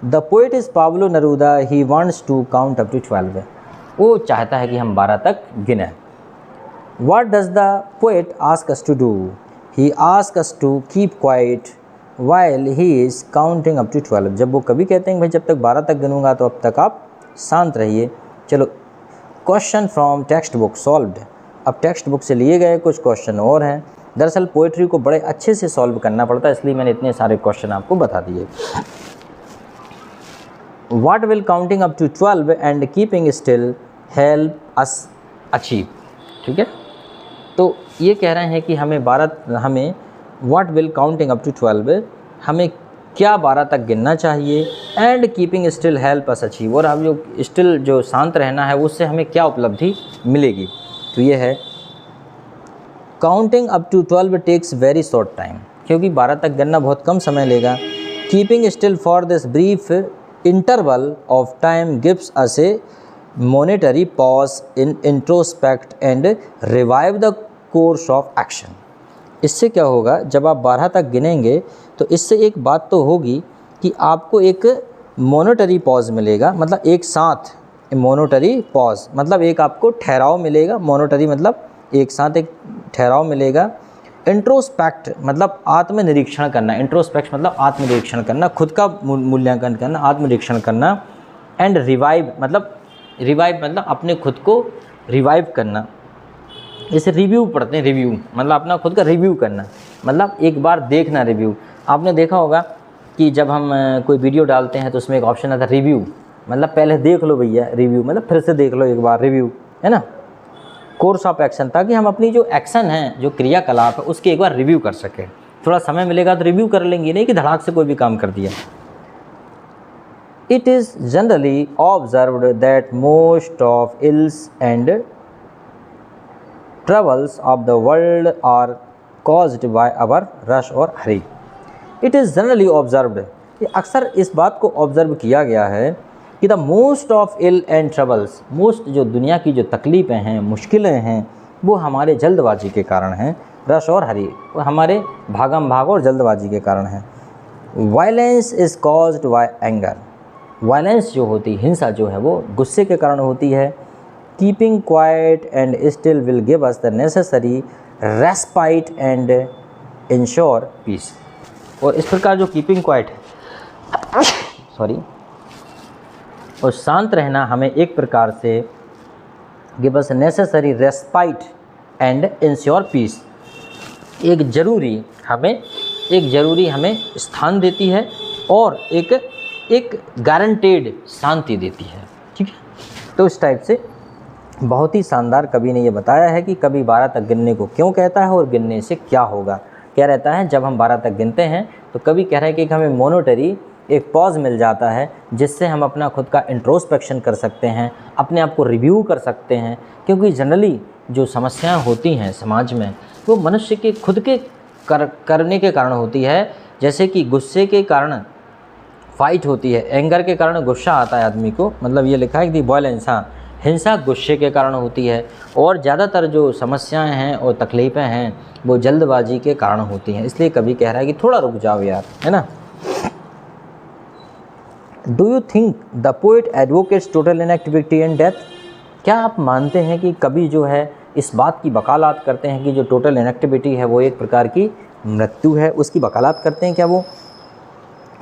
The poet is Pablo Neruda, he wants to count up to 12। वो चाहता है कि हम 12 तक गिनें। What does the poet ask us to do? He asks us to keep quiet while he is counting up to 12। जब वो कभी कहते हैं भाई जब तक 12 तक गिनूंगा तो अब तक आप शांत रहिए। चलो, question from text book solved. अब टेक्स्ट बुक से लिए गए कुछ क्वेश्चन और हैं। दरअसल पोइट्री को बड़े अच्छे से सॉल्व करना पड़ता है, इसलिए मैंने इतने सारे क्वेश्चन आपको बता दिए। What will counting up to 12 and keeping still help us achieve? ठीक है, तो ये कह रहे हैं कि हमें what will counting up to 12, हमें क्या 12 तक गिनना चाहिए, and keeping still help us achieve, और हम जो स्टिल जो शांत रहना है उससे हमें क्या उपलब्धि मिलेगी। तो ये है, counting up to 12 takes very short time, क्योंकि 12 तक गिनना बहुत कम समय लेगा। Keeping still for this brief interval of time gives us a monetary pause in introspect and revive the course of action. इससे क्या होगा, जब आप 12 तक गिनेंगे तो इससे एक बात तो होगी कि आपको एक मोनेटरी पॉज मिलेगा, मतलब एक साथ मोनेटरी पॉज मतलब एक आपको ठहराव मिलेगा। मोनेटरी मतलब एक साथ एक ठहराव मिलेगा। इंट्रोस्पेक्ट मतलब आत्मनिरीक्षण करना, इंट्रोस्पेक्ट मतलब आत्मनिरीक्षण करना, खुद का मूल्यांकन करना, आत्मनिरीक्षण करना। एंड रिवाइव मतलब अपने खुद को रिवाइव करना। जैसे रिव्यू पढ़ते हैं, रिव्यू मतलब अपना खुद का रिव्यू करना, मतलब एक बार देखना रिव्यू। आपने देखा होगा कि जब हम कोई वीडियो डालते हैं तो उसमें एक ऑप्शन आता है रिव्यू, मतलब पहले देख लो भैया, रिव्यू मतलब फिर से देख लो एक बार, रिव्यू है ना। कोर्स ऑफ एक्शन, ताकि हम अपनी जो एक्शन है, जो क्रियाकलाप है, उसकी एक बार रिव्यू कर सकें। थोड़ा समय मिलेगा तो रिव्यू कर लेंगे, नहीं कि धड़ाक से कोई भी काम कर दिया। It is generally observed that most of ills and troubles of the world are caused by our rush और hurry. It is generally observed, ये अक्सर इस बात को ऑब्जर्व किया गया है कि the most of ill and troubles, most जो दुनिया की जो तकलीफ़ें हैं, मुश्किलें हैं, वो हमारे जल्दबाजी के कारण हैं। रश और हरी, वो हमारे भागम भाग और जल्दबाजी के कारण हैं। Violence is caused by anger, violence जो होती है, हिंसा जो है वो गुस्से के कारण होती है। Keeping quiet and still will give us the necessary respite and ensure peace. और इस प्रकार जो कीपिंग क्वाइट सॉरी और शांत रहना हमें एक प्रकार से give us necessary respite and ensure peace, एक ज़रूरी हमें स्थान देती है और एक गारंटेड शांति देती है। ठीक है, तो इस टाइप से बहुत ही शानदार कवि ने ये बताया है कि कवि 12 तक गिनने को क्यों कहता है और गिनने से क्या होगा। क्या रहता है, जब हम 12 तक गिनते हैं तो कवि कह रहे हैं कि हमें मोनोटरी एक पॉज मिल जाता है जिससे हम अपना खुद का इंट्रोस्पेक्शन कर सकते हैं, अपने आप को रिव्यू कर सकते हैं। क्योंकि जनरली जो समस्याएं होती हैं समाज में वो मनुष्य के खुद के करने के कारण होती है। जैसे कि गुस्से के कारण फाइट होती है, एंगर के कारण गुस्सा आता है आदमी को, मतलब ये लिखा है कि वायलेंस, हाँ, हिंसा गुस्से के कारण होती है। और ज़्यादातर जो समस्याएं हैं और तकलीफ़ें हैं वो जल्दबाजी के कारण होती हैं। इसलिए कभी कह रहा है कि थोड़ा रुक जाओ यार, है ना। Do you think the poet advocates total inactivity and death? क्या आप मानते हैं कि कवि जो है इस बात की वकालत करते हैं कि जो टोटल इनएक्टिविटी है वो एक प्रकार की मृत्यु है, उसकी वकालत करते हैं क्या वो?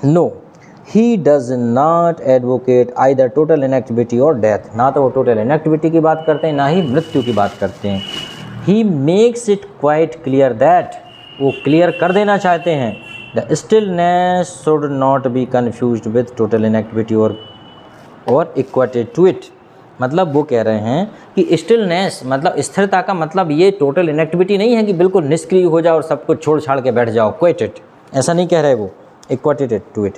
No, he does not advocate either total inactivity और डेथ। ना तो वो टोटल इनएक्टिविटी की बात करते हैं, ना ही मृत्यु की बात करते हैं। He makes it quite clear that, वो क्लियर कर देना चाहते हैं, the stillness should not B confused with total inactivity और इक्वेटेड टू इट। मतलब वो कह रहे हैं कि स्टिलनेस मतलब स्थिरता का मतलब ये टोटल इनएक्टिविटी नहीं है कि बिल्कुल निष्क्रिय हो जाओ और सब कुछ छोड़ छाड़ के बैठ जाओ, क्विट इट, ऐसा नहीं कह रहे वो, equated to it.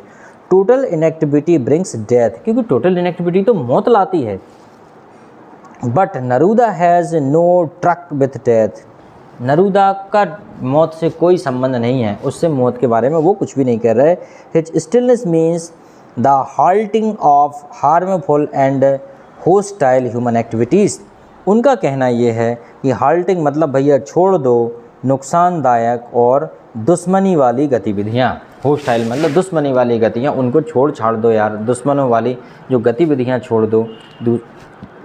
Total inactivity brings death, क्योंकि टोटल इनएक्टिविटी तो मौत लाती है। But Neruda has no truck with death, Neruda का मौत से कोई संबंध नहीं है, उससे मौत के बारे में वो कुछ भी नहीं कह रहे। His stillness means the halting of harmful and hostile human activities. उनका कहना ये है कि हाल्टिंग मतलब भैया छोड़ दो नुकसानदायक और दुश्मनी वाली गतिविधियाँ, होस्टाइल मतलब दुश्मनी वाली गतियाँ, उनको छोड़ छाड़ दो यार, दुश्मनों वाली जो गतिविधियाँ छोड़ दो,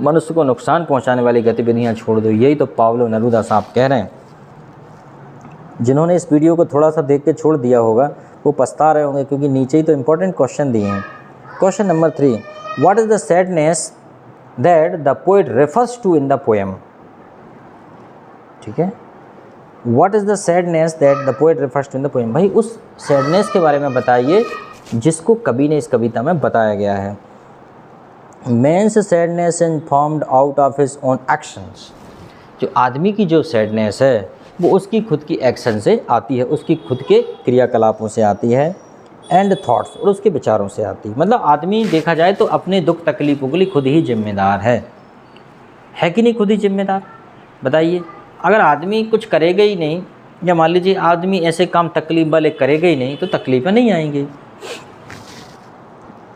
मनुष्य को नुकसान पहुँचाने वाली गतिविधियाँ छोड़ दो। यही तो पाब्लो नेरूदा साहब कह रहे हैं। जिन्होंने इस वीडियो को थोड़ा सा देख के छोड़ दिया होगा वो पछता रहे होंगे, क्योंकि नीचे ही तो इम्पोर्टेंट क्वेश्चन दिए हैं। Question number 3, what is the sadness that the poet refers to in the poem? ठीक है, what is the sadness that the poet refers to in the poem? भाई उस सैडनेस के बारे में बताइए जिसको कवि ने इस कविता में बताया गया है। Man's sadness is formed out of his own actions, जो आदमी की जो सैडनेस है वो उसकी खुद की एक्शन से आती है, उसकी खुद के क्रियाकलापों से आती है, एंड थॉट्स, और उसके विचारों से आती है। मतलब आदमी देखा जाए तो अपने दुख तकलीफ़ों के लिए खुद ही जिम्मेदार है कि नहीं? खुद ही जिम्मेदार, बताइए। अगर आदमी कुछ करेगा ही नहीं, या मान लीजिए आदमी ऐसे काम तकलीफ वाले करेगा ही नहीं, तो तकलीफ़ें नहीं आएंगी।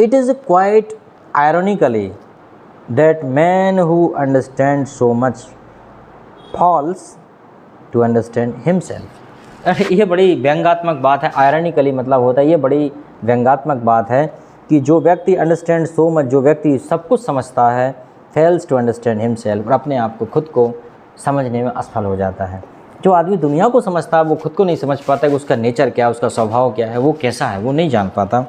It is quite ironically that man who understand so much falls to understand himself. ये बड़ी व्यंग्यात्मक बात है। आयरॉनिकली मतलब होता है, ये बड़ी व्यंग्यात्मक बात है कि जो व्यक्ति अंडरस्टैंड सो मच, जो व्यक्ति सब कुछ समझता है, फेल्स टू अंडरस्टैंड हिमसेल्फ, और अपने आप को खुद को समझने में असफल हो जाता है। जो आदमी दुनिया को समझता है वो खुद को नहीं समझ पाता कि उसका नेचर क्या है, उसका स्वभाव क्या है, वो कैसा है, वो नहीं जान पाता।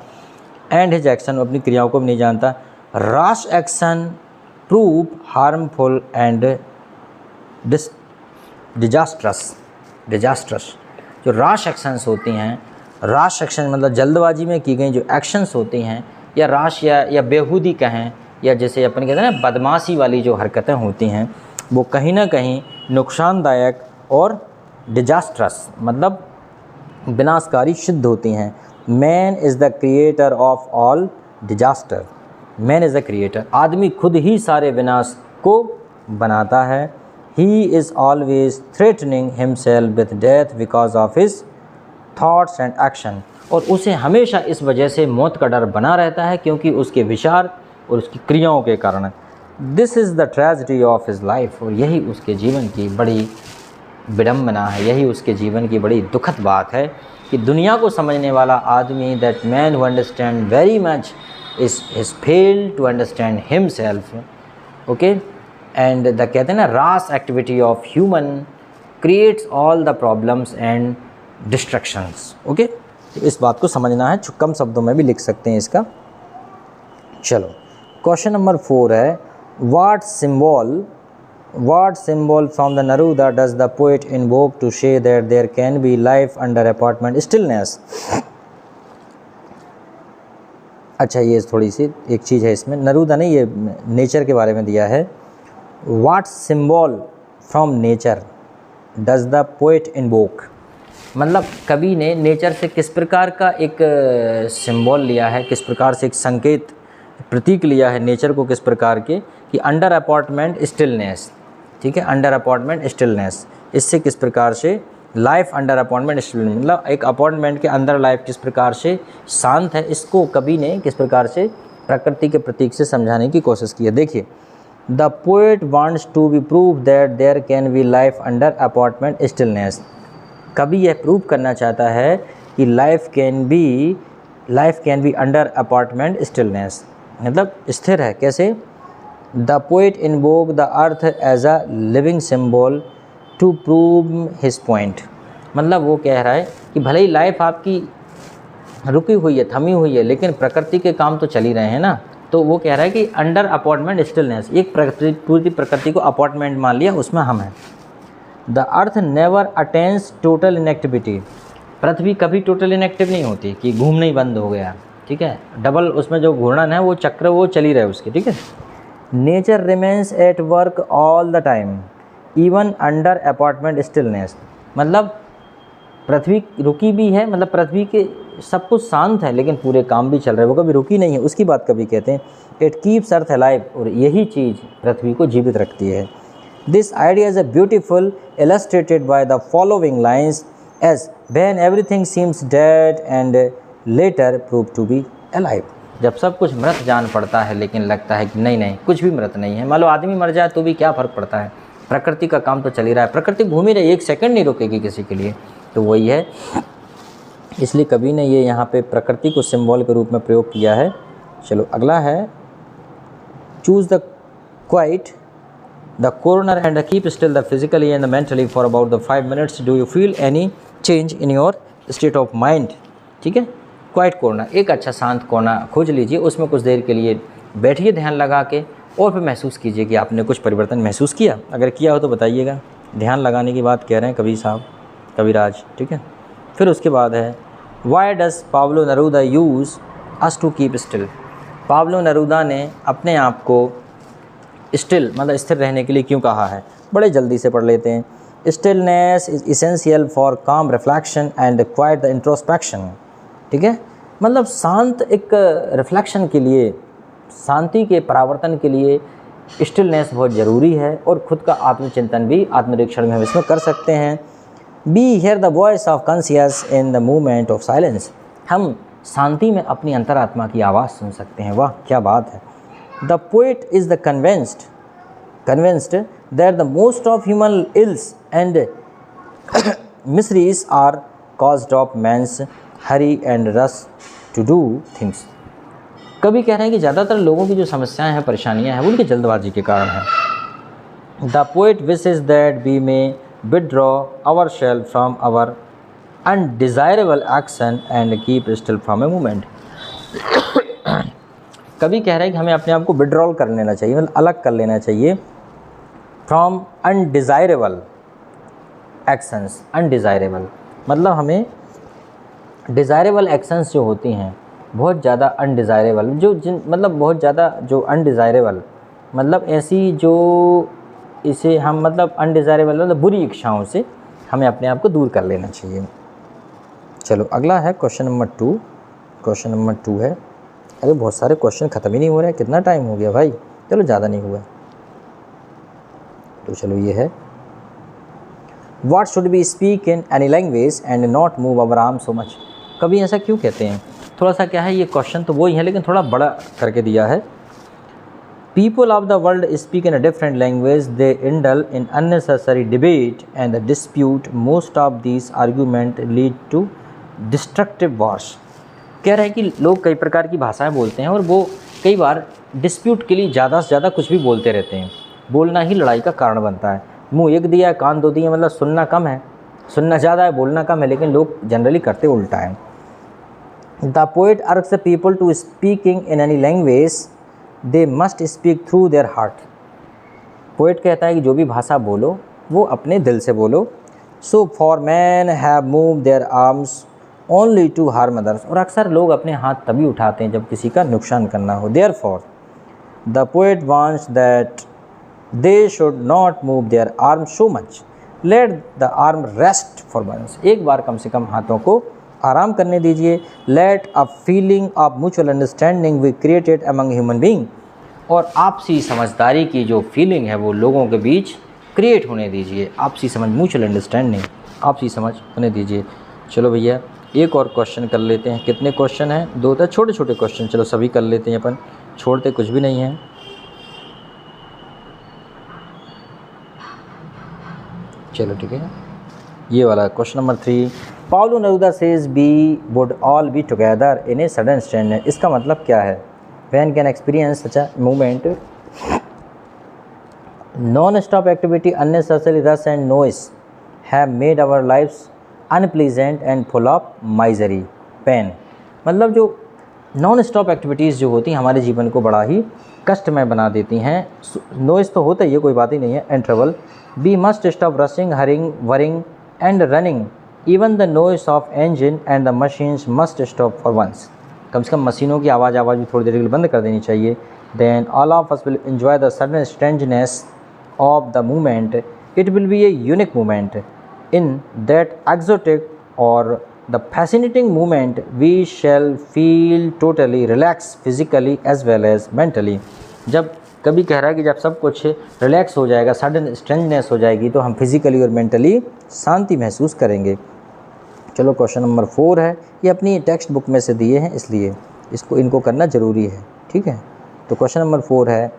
एंड हिज एक्शन, अपनी क्रियाओं को भी नहीं जानता। Rash action prove harmful and disastrous. जो रैश एक्शंस होती हैं, रैश एक्शन मतलब जल्दबाजी में की गई जो एक्शंस होती हैं, या रैश या बेहूदी कहें, या जैसे अपन कहते हैं ना बदमाशी वाली जो हरकतें होती हैं, वो कहीं ना कहीं नुकसानदायक और डिजास्ट्रस मतलब विनाशकारी सिद्ध होती हैं। Man is the creator of all disaster, man is the creator, आदमी खुद ही सारे विनाश को बनाता है। He is always threatening himself with death because of his thoughts and action, और उसे हमेशा इस वजह से मौत का डर बना रहता है क्योंकि उसके विचार और उसकी क्रियाओं के कारण। This is the tragedy of his life, और यही उसके जीवन की बड़ी विडम्बना है, यही उसके जीवन की बड़ी दुखद बात है कि दुनिया को समझने वाला आदमी, that man who understand very much is his fail to understand himself. Okay and the कहते हैं ना रास activity of human creates all the problems and destructions. Okay, तो इस बात को समझना है, कम शब्दों में भी लिख सकते हैं इसका. चलो क्वेश्चन नंबर 4 है what symbol from the Neruda does the poet invoke to say that there can be life under apartment stillness. अच्छा, ये थोड़ी सी एक चीज़ है इसमें, नरूदा ने ये नेचर के बारे में दिया है. What symbol from nature does the poet invoke, मतलब कवि ने नेचर से किस प्रकार का एक सिंबल लिया है, किस प्रकार से एक संकेत प्रतीक लिया है नेचर को, किस प्रकार के कि अंडर अपार्टमेंट स्टिलनेस. ठीक है, अंडर अपार्टमेंट स्टिलनेस, इससे किस प्रकार से लाइफ अंडर अपार्टमेंट स्टिलनेस, मतलब एक अपार्टमेंट के अंदर लाइफ किस प्रकार से शांत है, इसको कवि ने किस प्रकार से प्रकृति के प्रतीक से समझाने की कोशिश की है. देखिए, the poet wants to be prove that there can be life under apartment stillness. कवि यह प्रूव करना चाहता है कि life can be under apartment stillness, मतलब स्थिर है. कैसे? The poet invoke the earth as a living symbol to prove his point. मतलब वो कह रहा है कि भले ही लाइफ आपकी रुकी हुई है, थमी हुई है, लेकिन प्रकृति के काम तो चल ही रहे हैं ना. तो वो कह रहा है कि अंडर अपार्टमेंट स्टिलनेस, एक पूरी प्रकृति को अपार्टमेंट मान लिया, उसमें हम हैं. The earth never attains total inactivity. पृथ्वी कभी टोटल इनएक्टिव नहीं होती कि घूमना ही बंद हो गया. ठीक है, डबल उसमें जो घूर्णन है वो चक्र वो चल ही रहे उसके. ठीक है, nature remains at work all the time even under apartment stillness. मतलब पृथ्वी रुकी भी है, मतलब पृथ्वी के सब कुछ शांत है लेकिन पूरे काम भी चल रहे हैं, वो कभी रुकी नहीं है, उसकी बात कभी कहते हैं. इट कीप्स अर्थ अलाइव, और यही चीज़ पृथ्वी को जीवित रखती है. This idea is a beautiful illustrated by the following lines as when everything seems dead and later proved to be alive. जब सब कुछ मृत जान पड़ता है लेकिन लगता है कि नहीं कुछ भी मृत नहीं है. मान लो आदमी मर जाए तो भी क्या फ़र्क पड़ता है, प्रकृति का काम तो चल ही रहा है, प्रकृति घूम ही रही, एक सेकंड नहीं रुकेगी किसी के लिए. तो वही है, इसलिए कवि ने ये यहाँ पे प्रकृति को सिंबल के रूप में प्रयोग किया है. चलो अगला है, choose the quite the corner and keep still the physically and the mentally for about the 5 minutes. Do you feel any change in your state of mind? ठीक है, क्वाइट कॉर्नर, एक अच्छा शांत कोना खोज लीजिए, उसमें कुछ देर के लिए बैठिए ध्यान लगा के, और फिर महसूस कीजिए कि आपने कुछ परिवर्तन महसूस किया. अगर किया हो तो बताइएगा. ध्यान लगाने की बात कह रहे हैं कवि साहब, कविराज. ठीक है, फिर उसके बाद है why does Pablo Neruda use us to keep still. Pablo Neruda ने अपने आप को स्टिल मतलब स्थिर रहने के लिए क्यों कहा है. बड़े जल्दी से पढ़ लेते हैं. स्टिलनेस इज़ इसेंशियल फॉर काम reflection and quite the introspection. ठीक है, मतलब शांत एक रिफ्लेक्शन के लिए, शांति के परावर्तन के लिए स्टिलनेस बहुत ज़रूरी है, और ख़ुद का आत्मचिंतन भी, आत्मनिरीक्षण में हम इसमें कर सकते हैं. Be here the voice of conscious in the movement of silence. हम शांति में अपनी अंतरात्मा की आवाज़ सुन सकते हैं. वाह क्या बात है. The poet is the convinced that the most of human ills and miseries are caused of man's hurry and rush to do things. कभी कह रहे हैं कि ज़्यादातर लोगों की जो समस्याएं हैं, परेशानियां हैं, वो उनकी जल्दबाजी के कारण है. The poet wishes that we may withdraw ourselves from our undesirable action and keep still from a moment. कभी कह रहे हैं कि हमें अपने आप को विड्रॉल कर लेना चाहिए, मतलब अलग कर लेना चाहिए फ्रॉम अनडिज़ायरेबल एक्शंस. अनडिज़ायरेबल मतलब हमें डिज़ायरेबल एक्शंस जो होती हैं, बहुत ज़्यादा अनडिज़ायरेबल, मतलब बहुत ज़्यादा जो अनडिज़ायरेबल, मतलब ऐसी जो इसे हम मतलब अनडिज़ायरेबल मतलब बुरी इच्छाओं से हमें अपने आप को दूर कर लेना चाहिए. चलो अगला है क्वेश्चन नंबर 2. क्वेश्चन नंबर 2 है, अरे बहुत सारे क्वेश्चन ख़त्म ही नहीं हो रहे हैं, कितना टाइम हो गया भाई. चलो ज़्यादा नहीं हुआ तो चलो ये है, what should B speak in any language and not move our arm so much. कभी ऐसा क्यों कहते हैं, थोड़ा सा क्या है, ये क्वेश्चन तो वही है लेकिन थोड़ा बड़ा करके दिया है. People of the world speak in a different language, they indulge in unnecessary debate and dispute, most of these argument lead to destructive wars. कह रहे हैं कि लोग कई प्रकार की भाषाएं बोलते हैं और वो कई बार डिस्प्यूट के लिए ज़्यादा से ज़्यादा कुछ भी बोलते रहते हैं। बोलना ही लड़ाई का कारण बनता है। मुँह एक दिया है कान दो दिए, मतलब सुनना कम है, सुनना ज़्यादा है, बोलना कम है, लेकिन लोग जनरली करते उल्टा है। The poet urges the people to speaking in any language they must speak through their heart. Poet कहता है कि जो भी भाषा बोलो वो अपने दिल से बोलो। So for man have move their arms only to harm others. और अक्सर लोग अपने हाथ तभी उठाते हैं जब किसी का नुकसान करना हो। Therefore the poet wants that they should not move their arm so much, let the arm rest for once. एक बार कम से कम हाथों को आराम करने दीजिए। Let a feeling of mutual understanding we created among human being. और आपसी समझदारी की जो फीलिंग है वो लोगों के बीच क्रिएट होने दीजिए। आपसी समझ, म्यूचुअल अंडरस्टैंडिंग, आपसी समझ होने दीजिए। चलो भैया एक और क्वेश्चन कर लेते हैं। कितने क्वेश्चन हैं? 2 था, छोटे छोटे क्वेश्चन, चलो सभी कर लेते हैं अपन, छोड़ते कुछ भी नहीं हैं। चलो ठीक है, ये वाला question number 3। Paulo Neruda says we would all be together in a sudden strange. इसका मतलब क्या है? When can experience such a movement non stop activity unnecessary rush and noise have made our lives unpleasant and full of misery pain. मतलब जो non stop activities जो होती हैं हमारे जीवन को बड़ा ही कष्टमय बना देती हैं। नॉइस तो होता ही है, कोई बात ही नहीं है, and trouble. We must stop rushing, hurrying, worrying and running. Even the noise of engine and the machines must stop for once. कम से कम मशीनों की आवाज़ भी थोड़ी देर के लिए बंद कर देनी चाहिए। Then all of us will enjoy the sudden strangeness of the movement. It will be a unique movement. In that exotic or the fascinating movement we shall feel totally relaxed physically as well as mentally. जब कभी कह रहा है कि जब सब कुछ relax हो जाएगा, सडन स्ट्रेंजनेस हो जाएगी, तो हम फिजिकली और मेंटली शांति महसूस करेंगे। चलो क्वेश्चन नंबर 4 है, ये अपनी टेक्स्ट बुक में से दिए हैं इसलिए इनको करना ज़रूरी है, ठीक है। तो क्वेश्चन नंबर 4 है,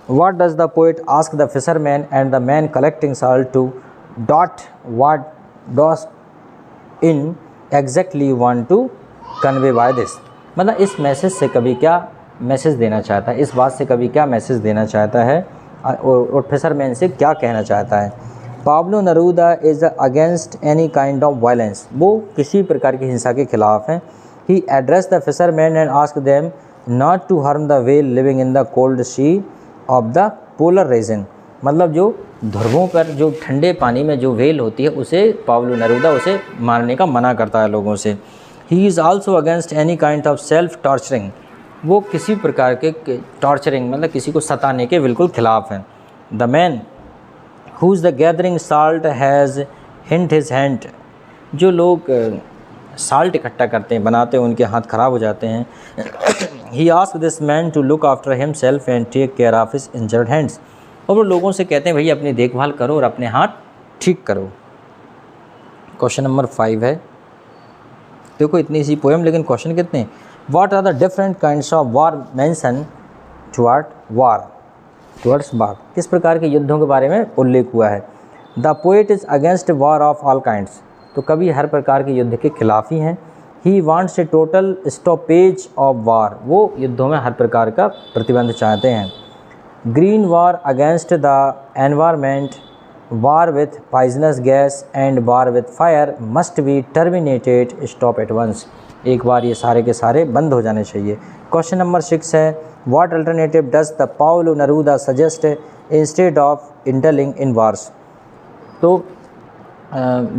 What does the poet ask the fisherman and the man collecting salt to dot what does in exactly want to convey by this? मतलब इस मैसेज से कभी क्या मैसेज देना चाहता है, इस बात से कभी क्या मैसेज देना चाहता है और फिशरमैन से क्या कहना चाहता है। Pablo Neruda is against any kind of violence. वो किसी प्रकार की हिंसा के खिलाफ हैं। He address the fishermen and ask them not to harm the whale living in the cold sea of the polar region. मतलब जो ध्रुवों पर जो ठंडे पानी में जो व्हेल होती है उसे पाब्लो नेरूदा उसे मारने का मना करता है लोगों से। He is also against any kind of self torturing. वो किसी प्रकार के टॉर्चरिंग मतलब किसी को सताने के बिल्कुल खिलाफ हैं। The man who is the gathering salt has hint his hand. जो लोग साल्ट इकट्ठा करते हैं, बनाते हैं, उनके हाथ ख़राब हो जाते हैं। He ask this man to look after himself and take care of his injured hands. और वो लोगों से कहते हैं भैया अपनी देखभाल करो और अपने हाथ ठीक करो। क्वेश्चन नंबर 5 है, देखो इतनी सी पोएम लेकिन क्वेश्चन कितने हैं। What are the different kinds of war mention towards war. किस प्रकार के युद्धों के बारे में उल्लेख हुआ है। The poet is against war of all kinds. तो कभी हर प्रकार के युद्ध के खिलाफ ही हैं। He wants a total stoppage of war. वो युद्धों में हर प्रकार का प्रतिबंध चाहते हैं। Green war against the environment, war with poisonous gas and war with fire must be terminated, stop at once. एक बार ये सारे के सारे बंद हो जाने चाहिए। क्वेश्चन नंबर 6 है, what alternative does the Pablo Neruda suggest instead of indulging in wars. तो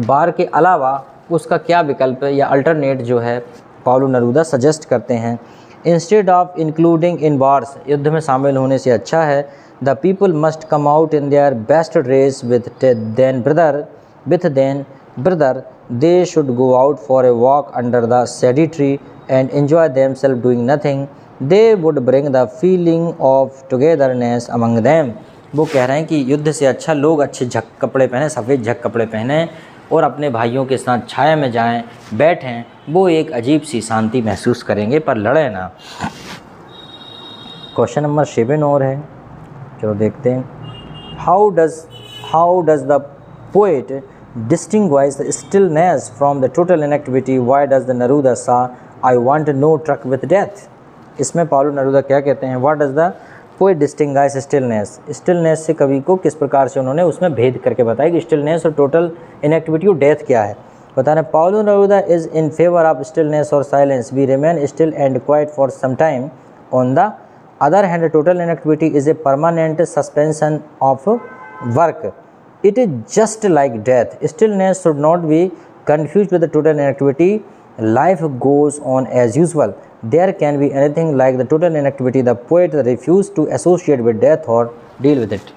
वार के अलावा उसका क्या विकल्प है या अल्टरनेट जो है पाब्लो नेरूदा सजेस्ट करते हैं। Instead of including in wars, युद्ध में शामिल होने से अच्छा है the people must come out in their best dress with then brother they should go out for a walk under the shady tree and enjoy themselves doing nothing, they would bring the feeling of togetherness among them. वो कह रहे हैं कि युद्ध से अच्छा लोग अच्छे झक कपड़े पहने, सफ़ेद झक कपड़े पहने और अपने भाइयों के साथ छाया में जाएं, बैठें, वो एक अजीब सी शांति महसूस करेंगे, पर लड़े ना। क्वेश्चन नंबर 7 और है, चलो देखते हैं। How does the poet distinguish the stillness from the total inactivity? Why does the Neruda say, I want no truck with death? इसमें पाउलो नेरूदा क्या कहते हैं? What does the poet distinguish stillness? Stillness से कवि को किस प्रकार से उन्होंने उसमें भेद करके बताया कि स्टिलनेस और टोटल इनएक्टिविटी और डेथ क्या है। बता रहे Paulo Neruda is in favour of stillness और silence, we remain still and quiet for some time. On the other hand total inactivity is a permanent suspension of work, it is just like death. Stillness should not be confused with the total inactivity. Life goes on as usual. There can be anything like the total inactivity. The poet refused to associate with death or deal with it.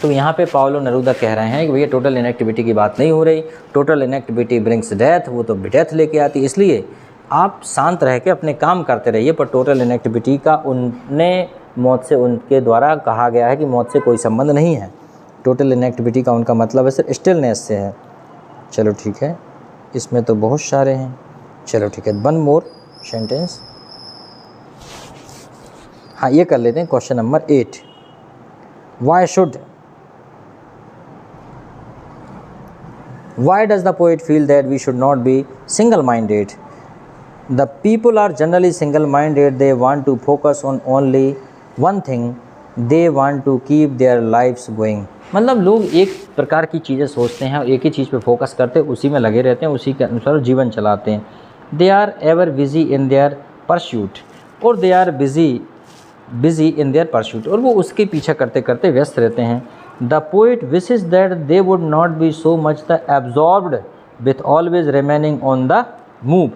तो यहाँ पे Paulo Neruda कह रहे हैं कि भैया total inactivity की बात नहीं हो रही, टोटल इनएक्टिविटी ब्रिंग्स डेथ, वो तो डेथ लेके आती, इसलिए आप शांत रह के अपने काम करते रहिए। पर टोटल इनएक्टिविटी का उनने मौत से, उनके द्वारा कहा गया है कि मौत से कोई संबंध नहीं है। टोटल इनएक्टिविटी का उनका मतलब है सिर्फ स्टिलनेस से है। चलो ठीक है, इसमें तो बहुत सारे हैं। चलो ठीक है, वन मोर सेंटेंस, हाँ ये कर लेते हैं। Question number 8, why does the poet feel that we should not be single minded? The people are generally single minded, they want to focus on only one thing, they want to keep their lives going. मतलब लोग एक प्रकार की चीज़ें सोचते हैं और एक ही चीज़ पे फोकस करते हैं, उसी में लगे रहते हैं, उसी के अनुसार जीवन चलाते हैं। They are ever busy in their pursuit, और they are busy in their pursuit, और वो उसके पीछा करते करते व्यस्त रहते हैं। The poet wishes that they would not be so much the absorbed with always remaining on the move,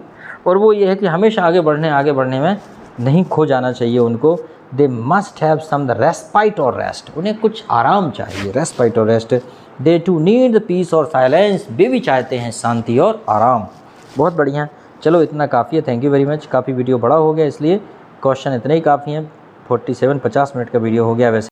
और वो ये है कि हमेशा आगे बढ़ने में नहीं खो जाना चाहिए उनको। They must have some the respite और रेस्ट, उन्हें कुछ आराम चाहिए, रेस्पाइट और rest. They too need the peace और साइलेंस, वे भी चाहते हैं शांति और आराम। बहुत बढ़िया, चलो इतना काफ़ी है, थैंक यू वेरी मच। काफ़ी वीडियो बड़ा हो गया, इसलिए क्वेश्चन इतने ही काफ़ी हैं। 47-50 मिनट का वीडियो हो गया वैसे।